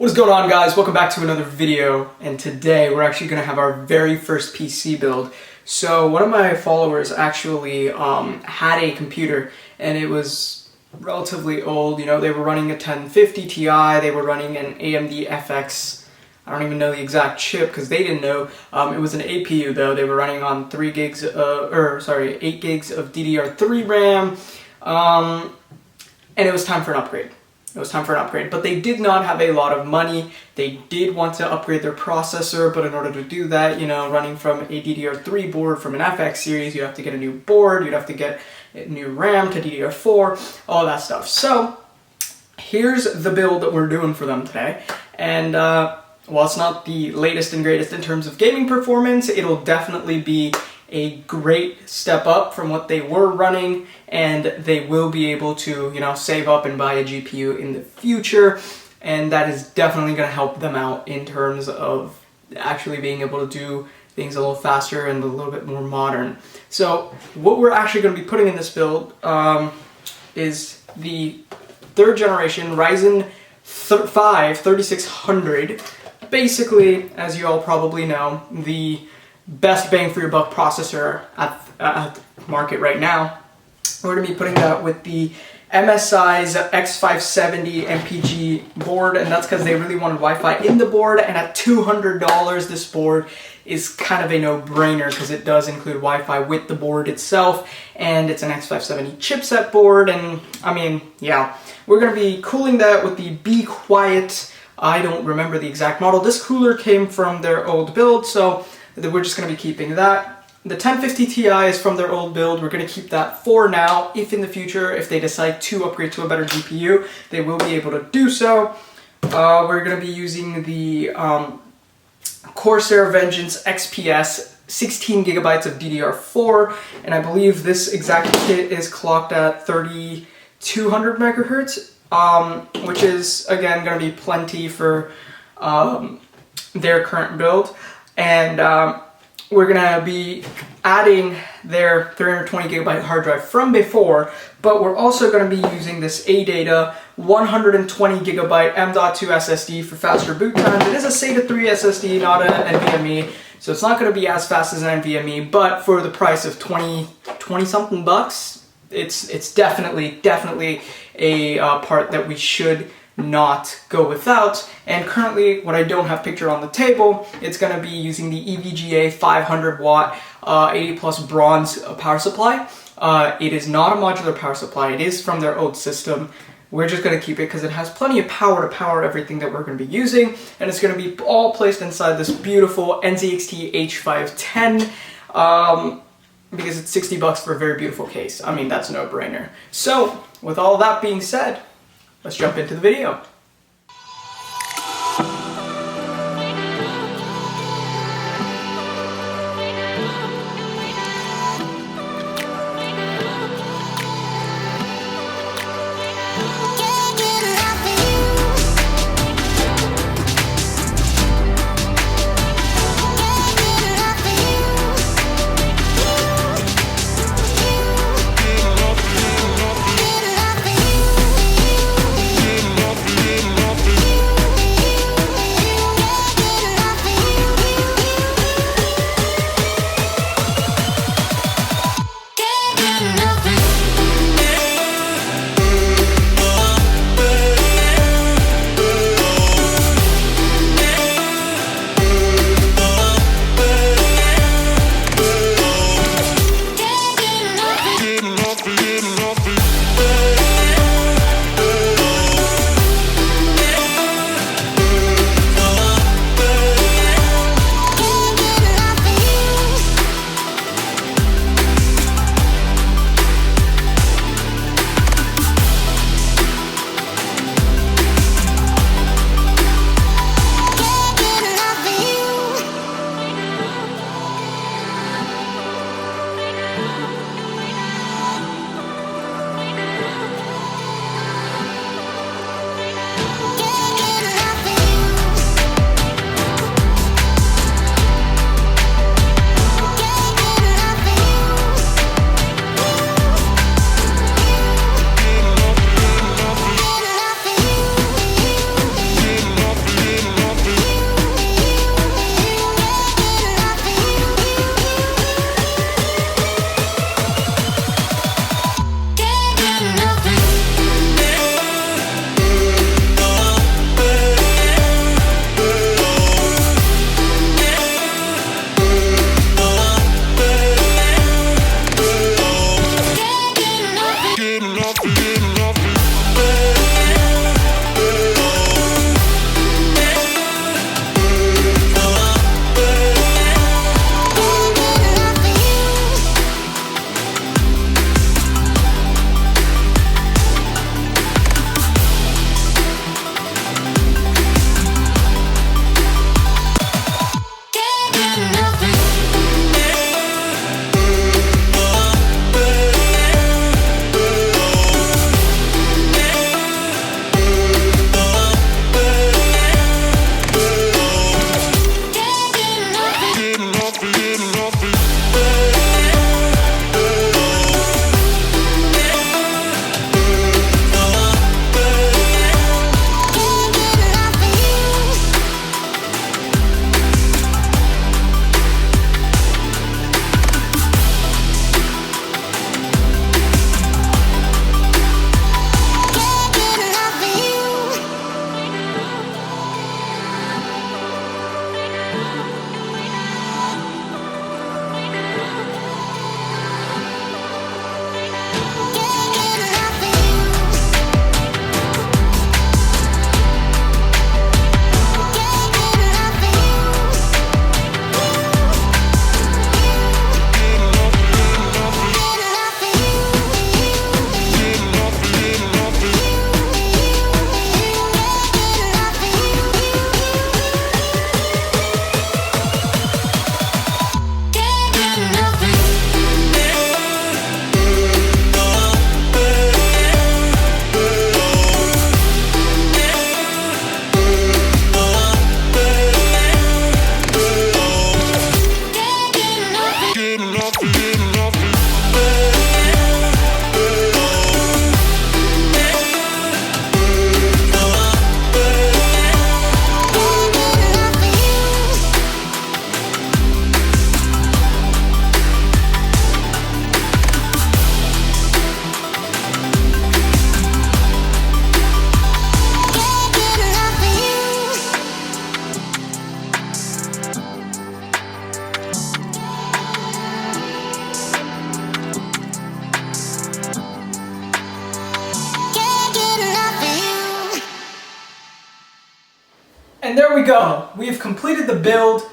What is going on, guys? Welcome back to another video, and today we're actually going to have our very first PC build. So one of my followers actually had a computer, and it was relatively old. You know, they were running a 1050 Ti, they were running an AMD FX, I don't even know the exact chip because they didn't know. It was an APU though. They were running on 8 gigs of DDR3 RAM, and it was time for an upgrade. But they did not have a lot of money. They did want to upgrade their processor, but in order to do that, you know, running from a DDR3 board from an FX series, you have to get a new board, you'd have to get a new RAM to DDR4, all that stuff. So here's the build that we're doing for them today. And while it's not the latest and greatest in terms of gaming performance, it'll definitely be a great step up from what they were running, and they will be able to, you know, save up and buy a GPU in the future, and that is definitely going to help them out in terms of actually being able to do things a little faster and a little bit more modern. So what we're actually going to be putting in this build is the 3rd generation Ryzen 5 3600. Basically, as you all probably know, the best bang for your buck processor at the market right now. We're going to be putting that with the MSI's X570 MPG board, and that's because they really wanted Wi-Fi in the board, and at $200 this board is kind of a no-brainer because it does include Wi-Fi with the board itself, and it's an X570 chipset board, and I mean, yeah. We're going to be cooling that with the Be Quiet, I don't remember the exact model. This cooler came from their old build, so we're just going to be keeping that. The 1050 Ti is from their old build. We're going to keep that for now. If in the future, if they decide to upgrade to a better GPU, they will be able to do so. We're going to be using the Corsair Vengeance XPS 16 gigabytes of DDR4, and I believe this exact kit is clocked at 3200 megahertz, which is, again, going to be plenty for their current build. And we're going to be adding their 320 gigabyte hard drive from before, but we're also going to be using this ADATA 120 gigabyte M.2 SSD for faster boot times. It is a SATA 3 SSD, not an NVMe, so it's not going to be as fast as an NVMe, but for the price of 20 something bucks, it's definitely a part that we should not go without. And currently, what I don't have pictured on the table, it's going to be using the EVGA 500 watt 80 plus bronze power supply. It is not a modular power supply. It is from their old system. We're just going to keep it because it has plenty of power to power everything that we're going to be using, and it's going to be all placed inside this beautiful NZXT H510 because it's 60 bucks for a very beautiful case. I mean, that's a no-brainer. So with all that being said, let's jump into the video. And there we go. We've completed the build.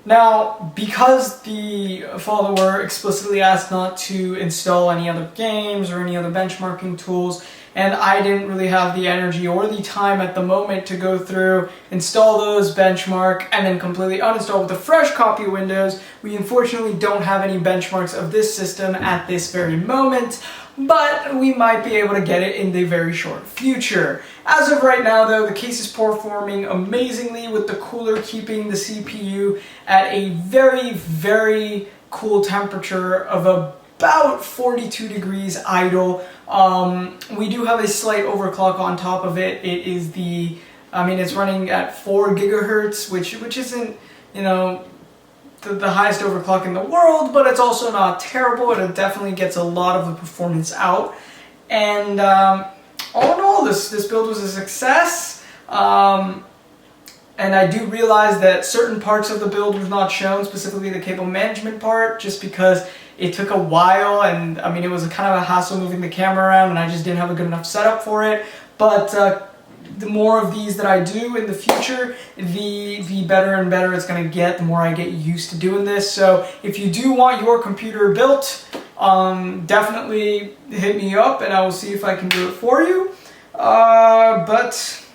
Now, because the follower explicitly asked not to install any other games or any other benchmarking tools, and I didn't really have the energy or the time at the moment to go through, install those, benchmark, and then completely uninstall with a fresh copy of Windows, we unfortunately don't have any benchmarks of this system at this very moment, but we might be able to get it in the very short future. As of right now though, the case is performing amazingly with the cooler keeping the CPU at a very, very cool temperature of about 42 degrees idle. We do have a slight overclock on top of it. It is it's running at 4 gigahertz, which isn't, the highest overclock in the world, but it's also not terrible. It definitely gets a lot of the performance out. And all in all, this build was a success. And I do realize that certain parts of the build was not shown, specifically the cable management part, just because it took a while, and it was kind of a hassle moving the camera around, and I just didn't have a good enough setup for it. But the more of these that I do in the future, the better and better it's going to get, the more I get used to doing this. So if you do want your computer built, definitely hit me up and I will see if I can do it for you. But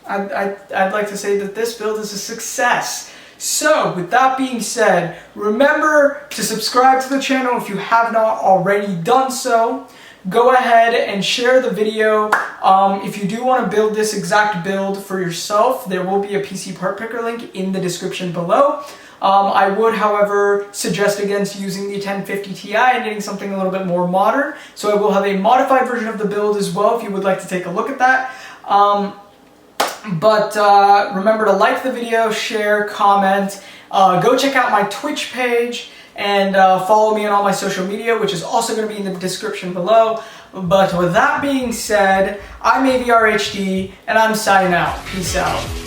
I'd like to say that this build is a success. So with that being said, remember to subscribe to the channel if you have not already done so. Go ahead and share the video. If you do want to build this exact build for yourself, there will be a PC part picker link in the description below. I would, however, suggest against using the 1050 Ti and getting something a little bit more modern. So I will have a modified version of the build as well if you would like to take a look at that. Remember to like the video, share, comment, go check out my Twitch page, and follow me on all my social media, which is also going to be in the description below. But with that being said, I'm AVRHD, and I'm signing out. Peace out.